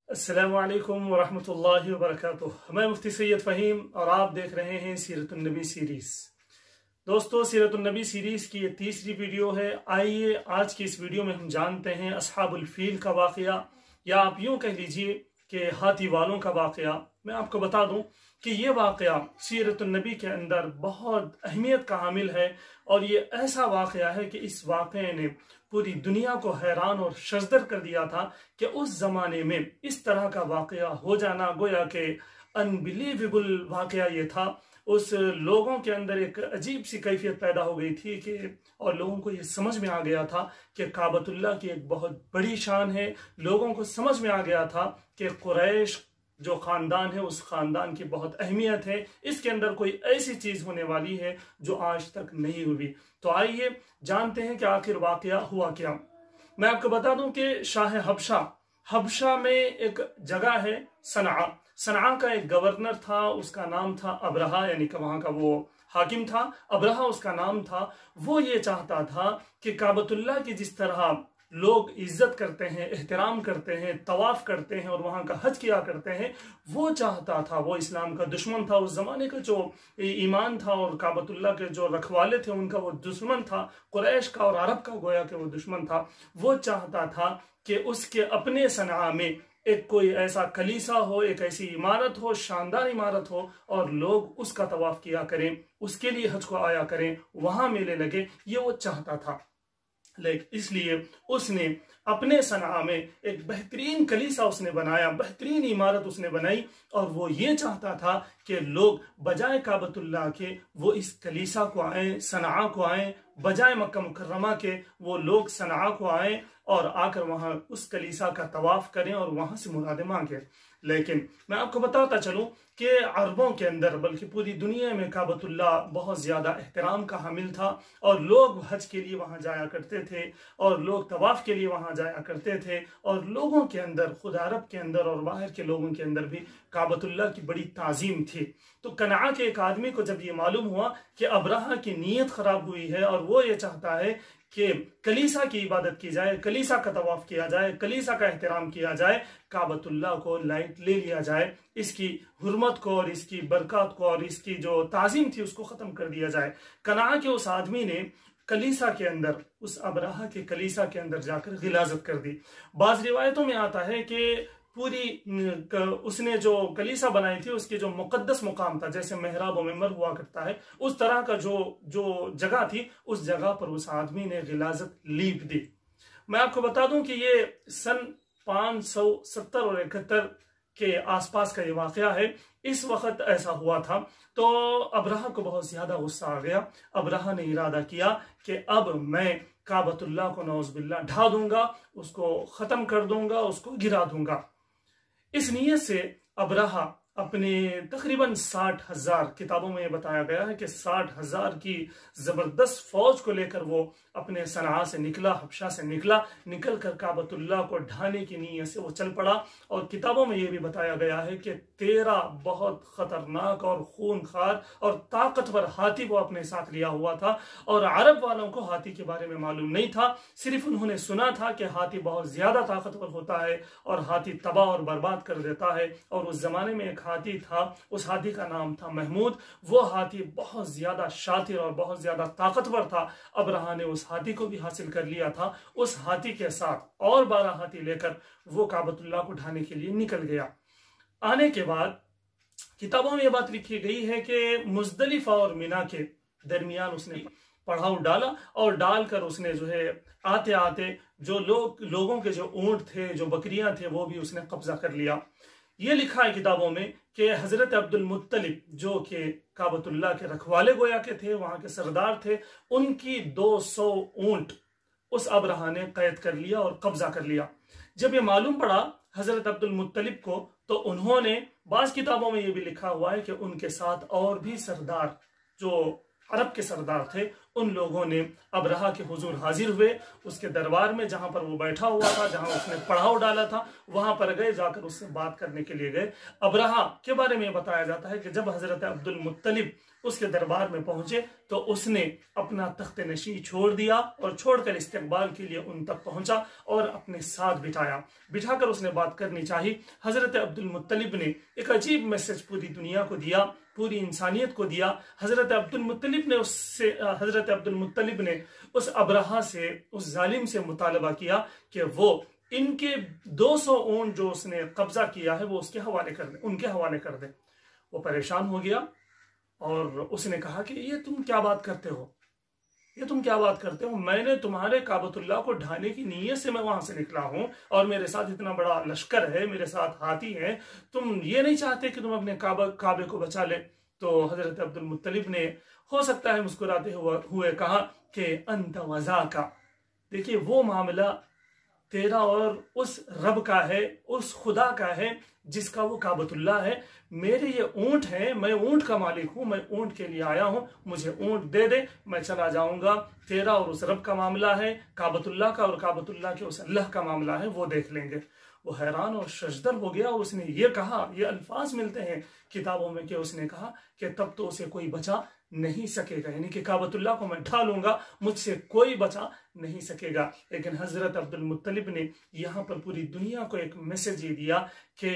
अस्सलामुअलैकुम वरहमतुल्लाहि वबरकातुह। मैं मुफ्ती सैयद फ़हीम और आप देख रहे हैं सीरतुन्नबी सीरीज़। दोस्तों, सीरतुन्नबी सीरीज़ की ये तीसरी वीडियो है। आइए आज की इस वीडियो में हम जानते हैं अस्हाबुल फील का वाक़या, या आप यूँ कह लीजिए कि हाथी वालों का वाक़या। मैं आपको बता दूं कि ये वाक़या सीरतुन्नबी के अंदर बहुत अहमियत का हामिल है, और ये ऐसा वाक़या है कि इस वाक़े ने पूरी दुनिया को हैरान और शज़दर कर दिया था कि उस ज़माने में इस तरह का वाक़या हो जाना गोया कि अनबिलीवेबल वाक़या ये था। उस लोगों के अंदर एक अजीब सी कैफियत पैदा हो गई थी कि और लोगों को ये समझ में आ गया था कि काबतुल्लाह की एक बहुत बड़ी शान है। लोगों को समझ में आ गया था कि कुरैश जो ख़ानदान है उस ख़ानदान की बहुत अहमियत है, इसके अंदर कोई ऐसी चीज़ होने वाली है जो आज तक नहीं हुई। तो आइए जानते हैं कि आखिर वाक़या हुआ क्या। मैं आपको बता दूं कि शाह हबशा में एक जगह है सनआ का एक गवर्नर था, उसका नाम था अबरहा, यानी कि वहां का वो हाकिम था, अबरहा उसका नाम था। वो ये चाहता था कि काबतुल्लाह की जिस तरह लोग इज्जत करते हैं, एहतराम करते हैं, तवाफ करते हैं और वहां का हज किया करते हैं, वो चाहता था। वो इस्लाम का दुश्मन था, उस जमाने का जो ईमान था और काबतुल्लाह के जो रखवाले थे उनका वो दुश्मन था, कुरैश का और अरब का गोया के वो दुश्मन था। वो चाहता था कि उसके अपने सनआ में एक कोई ऐसा कलीसा हो, एक ऐसी इमारत हो, शानदार इमारत हो, और लोग उसका तवाफ किया करें, उसके लिए हज को आया करें, वहां मेले लगे। ये वो चाहता था। लेकिन इसलिए उसने अपने सनआ में एक बेहतरीन कलीसा उसने बनाया, बेहतरीन इमारत उसने बनाई, और वो ये चाहता था कि लोग बजाय काबतुल्लाह के वो इस कलीसा को आए, सनआ को आए, बजाय मक्का मुकर्रमा के वो लोग सनआ को आए और आकर वहां उस कलीसा का तवाफ करें और वहां से मुरादें मांगे। लेकिन मैं आपको बताता चलूं कि अरबों के अंदर बल्कि पूरी दुनिया में काबतुल्लाह बहुत ज्यादा एहतराम का हामिल था, और लोग हज के लिए वहां जाया करते थे और लोग तवाफ के लिए वहां जाया करते थे, और लोगों के अंदर, खुद अरब के अंदर और बाहर के लोगों के अंदर भी काबतुल्लाह की बड़ी ताजीम थी। तो कनाआ के एक आदमी को जब ये मालूम हुआ कि अबरहा की नीयत खराब हुई है और वो ये चाहता है कि कलीसा की इबादत की जाए, कलीसा का तवाफ किया जाए, कलीसा का एहतराम किया जाए, काबतुल्लाह को लाइट ले लिया जाए, इसकी हुर्मत को और इसकी बरकत को और इसकी जो ताजीम थी उसको खत्म कर दिया जाए। कनाआ के उस आदमी ने कलीसा के अंदर, उस अबरहा के कलीसा के अंदर जाकर गिलाजत कर दी। बाज रिवायतों में आता है कि पूरी उसने जो कलीसा बनाई थी उसकी जो मुकद्दस मुकाम था, जैसे मेहराब और मिंबर हुआ करता है, उस तरह का जो जगह थी, उस जगह पर उस आदमी ने गिलाजत लीप दी। मैं आपको बता दूं कि ये सन 570 और 71 के आसपास का ये वाकया है। इस वक्त ऐसा हुआ था। तो अबरहा को बहुत ज्यादा गुस्सा आ गया। अबरहा ने इरादा किया कि अब मैं काबतुल्लाह को नौज़ुबिल्लाह ढा दूंगा, उसको खत्म कर दूंगा, उसको गिरा दूंगा। इस नीयत से अबरहा अपने तकरीबन 60,000, किताबों में यह बताया गया है कि 60,000 की जबरदस्त फौज को लेकर वो अपने सनआ से निकला, हबशा से निकल कर काबतुल्लाह को ढाने की नीयत से वो चल पड़ा। और किताबों में यह भी बताया गया है कि 13 बहुत खतरनाक और खूनखार और ताकतवर हाथी वो अपने साथ लिया हुआ था। और अरब वालों को हाथी के बारे में मालूम नहीं था, सिर्फ उन्होंने सुना था कि हाथी बहुत ज्यादा ताकतवर होता है और हाथी तबाह और बर्बाद कर देता है। और उस जमाने में एक हाथी था, उस हाथी का नाम था महमूद। वो हाथी बहुत ज्यादा शातिर और बहुत ज्यादा ताकतवर था। अबरहा ने उस हाथी को भी हासिल कर लिया था। उस हाथी के साथ और 12 हाथी लेकर वो काबतुल्लाह को ढाने के लिए निकल गया। आने के बाद किताबों में यह बात लिखी गई है कि मुजदलिफा और मिना के दरमियान उसने पड़ाव डाला, और डालकर उसने जो है आते आते जो लोगों के जो ऊंट थे, जो बकरियां थे, वो भी उसने कब्जा कर लिया। ये लिखा है किताबों में कि हजरत अब्दुल मुत्तलिब जो कि काबतुल्लाह के रखवाले गोया के थे, वहां के सरदार थे, उनकी 200 ऊंट उस अबरहा ने कैद कर लिया और कब्जा कर लिया। जब ये मालूम पड़ा हजरत अब्दुल मुत्तलिब को, तो उन्होंने, बाज किताबों में ये भी लिखा हुआ है कि उनके साथ और भी सरदार जो अरब के सरदार थे, उन लोगों ने अबरहा के हुजूर हाजिर हुए, उसके दरबार में जहां पर वो बैठा हुआ था, जहां उसने पड़ाव डाला था, वहां पर गए, जाकर उससे बात करने के लिए गए। अबरहा के बारे में बताया जाता है कि जब हजरत अब्दुल मुत्तलिब उसके दरबार में पहुंचे तो उसने अपना तख्त नशी छोड़ दिया और छोड़कर इस्तकबाल के लिए उन तक पहुंचा और अपने साथ बिठाकर उसने बात करनी चाहिए। हजरत अब्दुल मुत्तलिब ने एक अजीब मैसेज पूरी दुनिया को दिया, पूरी इंसानियत को दिया। हजरत अब्दुल मुत्तलिब ने उस अबरहा से, उस जालिम से मुतालबा किया कि वो इनके 200 ऊंट जो उसने कब्जा किया है वो उनके हवाले कर दे। वो परेशान हो गया और उसने कहा कि ये तुम क्या बात करते हो, मैंने तुम्हारे काबतुल्लाह को ढाने की नीयत से मैं वहां से निकला हूं और मेरे साथ इतना बड़ा लश्कर है, मेरे साथ हाथी है, तुम ये नहीं चाहते कि तुम अपने काबे को बचा ले। तो हजरत अब्दुल मुत्तलिब ने हो सकता है मुस्कुराते हुए कहा कि अंत वज़ा का, देखिए वो मामला तेरा और उस रब का है, उस खुदा का है जिसका वो काबतुल्लाह है। मेरे ये ऊंट है, मैं ऊंट का मालिक हूं, मैं ऊंट के लिए आया हूं, मुझे ऊंट दे दे, मैं चला जाऊंगा। तेरा और उस रब का मामला है, काबतुल्लाह का और काबतुल्लाह के उस अल्लाह का मामला है, वो देख लेंगे। वो हैरान और शजदर हो गया। उसने ये कहा, ये अल्फाज मिलते हैं किताबों में कि उसने कहा कि तब तो उसे कोई बचा नहीं सकेगा, यानी कि काबतुल्लाह को मैं ढालूंगा, मुझसे कोई बचा नहीं सकेगा। लेकिन हजरत अब्दुल मुत्तलिब ने यहाँ पर पूरी दुनिया को एक मैसेज ये दिया कि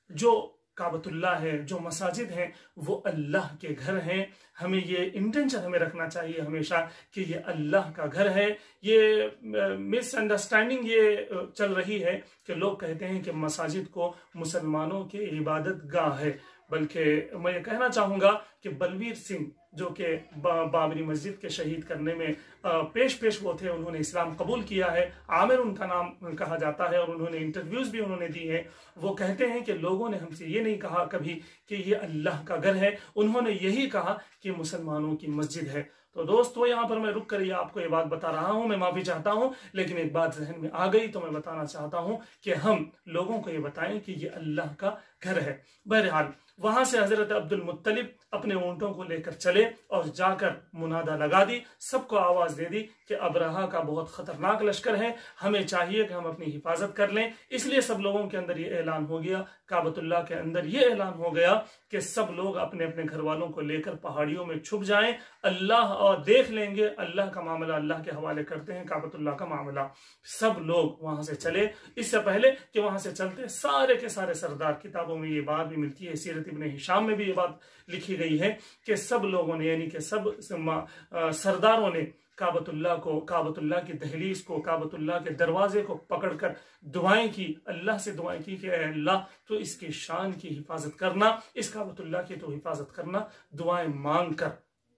जो काबतुल्लाह है, जो मसाजिद हैं, वो अल्लाह के घर हैं। हमें ये इंटेंशन हमें रखना चाहिए हमेशा कि ये अल्लाह का घर है। ये मिसअंडरस्टैंडिंग ये चल रही है कि लोग कहते हैं कि मसाजिद को मुसलमानों के इबादत गाह है, बल्कि मैं ये कहना चाहूँगा कि बलवीर सिंह जो कि बाबरी मस्जिद के शहीद करने में पेश वो थे, उन्होंने इस्लाम कबूल किया है, आमिर उनका नाम कहा जाता है और उन्होंने इंटरव्यूज भी उन्होंने दी हैं। वो कहते हैं कि लोगों ने हमसे ये नहीं कहा कभी कि ये अल्लाह का घर है, उन्होंने यही कहा कि मुसलमानों की मस्जिद है। तो दोस्तों यहाँ पर मैं रुक कर आपको ये बात बता रहा हूँ, मैं माफी चाहता हूँ, लेकिन एक बात जहन में आ गई तो मैं बताना चाहता हूँ कि हम लोगों को ये बताएं कि ये अल्लाह का घर है। बहरहाल वहां से हजरत अब्दुल मुत्तलिब अपने ऊंटों को लेकर चले और जाकर मुनादा लगा दी, सबको आवाज दे दी कि अबरहा का बहुत खतरनाक लश्कर है, हमें चाहिए कि हम अपनी हिफाजत कर लें। इसलिए सब लोगों के अंदर ये ऐलान हो गया, काबतुल्लाह के अंदर ये ऐलान हो गया कि सब लोग अपने अपने घर वालों को लेकर पहाड़ियों में छुप जाएं, अल्लाह और देख लेंगे, अल्लाह का मामला अल्लाह के हवाले करते हैं, काबतुल्लाह का मामला। सब लोग वहां से चले। इससे पहले कि वहां से चलते सारे के सारे सरदार, किताबों में ये बात भी मिलती है, सीरत इब्ने हिशाम में भी ये बात लिखी गई है कि सब लोगों ने, यानी कि सब सरदारों ने काबतुल्लाह की दहलीज को, काबतुल्लाह के दरवाजे को पकड़कर दुआएं की, अल्लाह से दुआएं की कि अल्लाह तो इसकी शान की हिफाजत करना, इस काबतुल्लाह की तो हिफाजत करना, दुआएं मांग कर।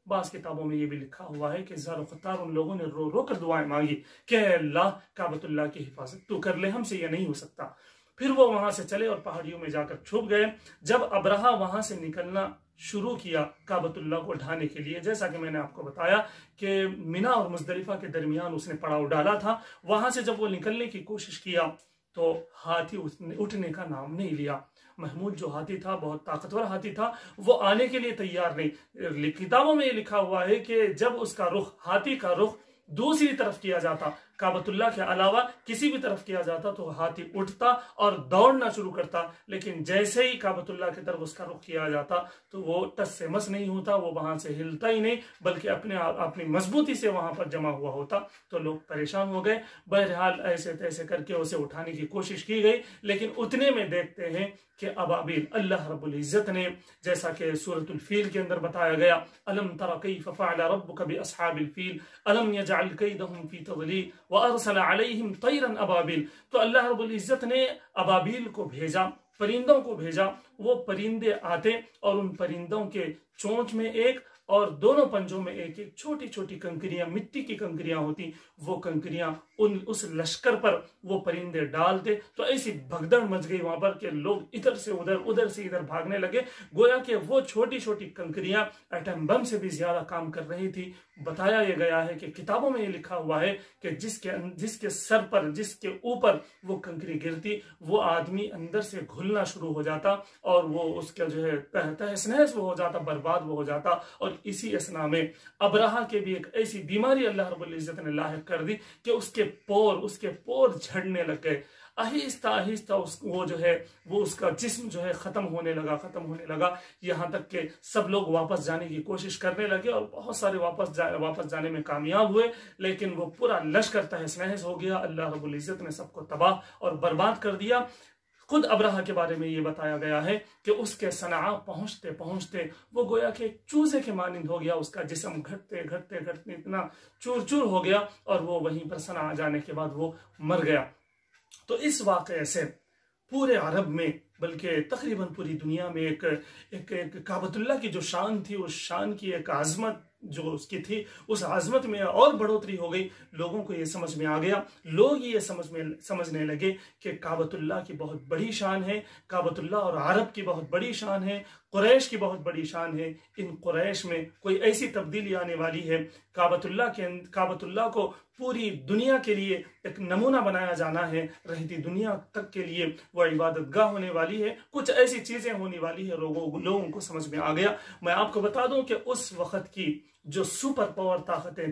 बास किताबों में ये भी लिखा हुआ है कि ज़ारो ख़त्तार उन लोगों ने रो रो कर दुआएं मांगी कि अल्लाह काबतुल्लाह की हिफाजत तू कर ले, हमसे ये नहीं हो सकता। फिर वो वहां से चले और पहाड़ियों में जाकर छुप गए। जब अबरहा वहां से निकलना शुरू किया काबतुल्लाह को ढाने के लिए, जैसा कि मैंने आपको बताया कि मिना और मुजदलिफा के दरमियान उसने पड़ाव डाला था, वहां से जब वो निकलने की कोशिश किया तो हाथी उसने उठने का नाम नहीं लिया। महमूद जो हाथी था, बहुत ताकतवर हाथी था, वो आने के लिए तैयार नहीं। किताबों में ये लिखा हुआ है कि जब उसका रुख, हाथी का रुख दूसरी तरफ किया जाता, काबतुल्लाह के अलावा किसी भी तरफ किया जाता, तो हाथी उठता और दौड़ना शुरू करता। लेकिन जैसे ही काबतुल्लाह की तरफ उसका रुख किया जाता तो वो टस से मस नहीं होता, वो वहां से हिलता ही नहीं, बल्कि अपनी मजबूती से वहां पर जमा हुआ होता। तो लोग परेशान हो गए। बहरहाल ऐसे तैसे करके उसे उठाने की कोशिश की गई, लेकिन उतने में देखते हैं कि अबाबिल, अल्लाह रब्बुल इज्जत ने, जैसा कि सूरतुल फील के अंदर बताया गया, अलम तरा कैफ फअल रब्बुका बिअस्हाबिल फील अलम यजअल कैदहुम फी तदलील व अरसल अलैहिम तैरन अबाबिल। तो अल्लाह रब्बुल इज्जत ने अबाबिल को भेजा, परिंदों को भेजा। वो परिंदे आते और उन परिंदों के चोंच में एक और दोनों पंजों में एक एक छोटी छोटी कंकरियां, मिट्टी की कंकरियां होती, वो कंकरियां उस लश्कर पर वो परिंदे डालते तो ऐसी भगदड़ मच गई वहां पर कि लोग इधर से उधर से इधर भागने लगे। गोया कि वो छोटी छोटी कंकरियां एटम बम से भी ज्यादा काम कर रही थी। बताया यह गया है कि किताबों में ये लिखा हुआ है कि जिसके सर पर, जिसके ऊपर वो कंकरी गिरती, वो आदमी अंदर से घुलना शुरू हो जाता और वो उसका जो है तहस नहस वो हो जाता, बर्बाद वो हो जाता। और इसी असना में अबरहा के भी एक ऐसी बीमारी अल्लाह रब्बुल इज्जत ने लाहिक कर दी कि उसके पोर झड़ने लग गए। आहिस्ता आहिस्ता वो जो है वो उसका जिस्म जो है खत्म होने लगा। यहाँ तक कि सब लोग वापस जाने की कोशिश करने लगे और बहुत सारे वापस जाने में कामयाब हुए, लेकिन वो पूरा लश्कर तहस नहस हो गया। अल्लाह रब्बुल इज्जत ने सबको तबाह और बर्बाद कर दिया। खुद अबरहा के बारे में ये बताया गया है कि उसके सनआ पहुंचते पहुंचते वो गोया के चूजे के मानिंद हो गया। उसका जिस्म घटते घटते इतना चूर चूर हो गया और वो वहीं पर सनआ जाने के बाद वो मर गया। तो इस वाक़े से पूरे अरब में, बल्कि तकरीबन पूरी दुनिया में एक काबतुल्लाह की जो शान थी, उस शान की एक आजमत जो उसकी थी, उस आजमत में और बढ़ोतरी हो गई। लोगों को ये समझ में आ गया, लोग ये समझने लगे कि काबतुल्लाह की बहुत बड़ी शान है, काबतुल्लाह और अरब की बहुत बड़ी शान है, कुरैश की बहुत बड़ी शान है। इन कुरैश में कोई ऐसी तब्दीली आने वाली है, काबतुल्लाह को पूरी दुनिया के लिए एक नमूना बनाया जाना है, रहती दुनिया तक के लिए वो इबादतगाह होने वाली है, कुछ ऐसी चीजें होने वाली है। लोगों को समझ में आ गया। मैं आपको बता दूं कि उस वक्त की जो सुपर पावर ताकतें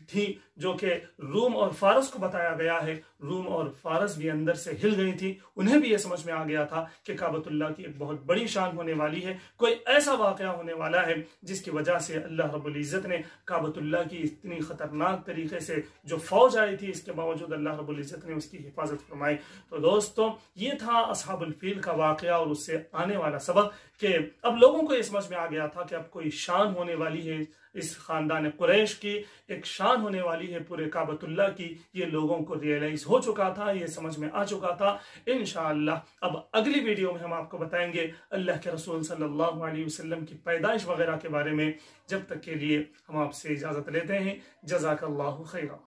थी जो कि रूम और फारस को बताया गया है, रूम और फारस भी अंदर से हिल गई थी। उन्हें भी यह समझ में आ गया था कि काबतुल्लाह की एक बहुत बड़ी शान होने वाली है, कोई ऐसा वाकया होने वाला है जिसकी वजह से अल्लाह रब्बुल इज्जत ने काबतुल्लाह की इतनी खतरनाक तरीके से जो फौज आई थी, इसके बावजूद अल्लाह रब्बुल इज्जत ने उसकी हिफाजत फरमाई। तो दोस्तों, ये था अस्हाबुल फील का वाकया और उससे आने वाला सबक कि अब लोगों को यह समझ में आ गया था कि अब कोई शान होने वाली है इस खानदान कुरैश की, एक शान होने वाली है पूरे काबतुल्लाह की। ये लोगों को रियलाइज हो चुका था, ये समझ में आ चुका था। इंशाअल्लाह अब अगली वीडियो में हम आपको बताएंगे अल्लाह के रसूल सल्लल्लाहु अलैहि वसल्लम की पैदाइश वगैरह के बारे में। जब तक के लिए हम आपसे इजाजत लेते हैं। जज़ाकल्लाहु खैरा।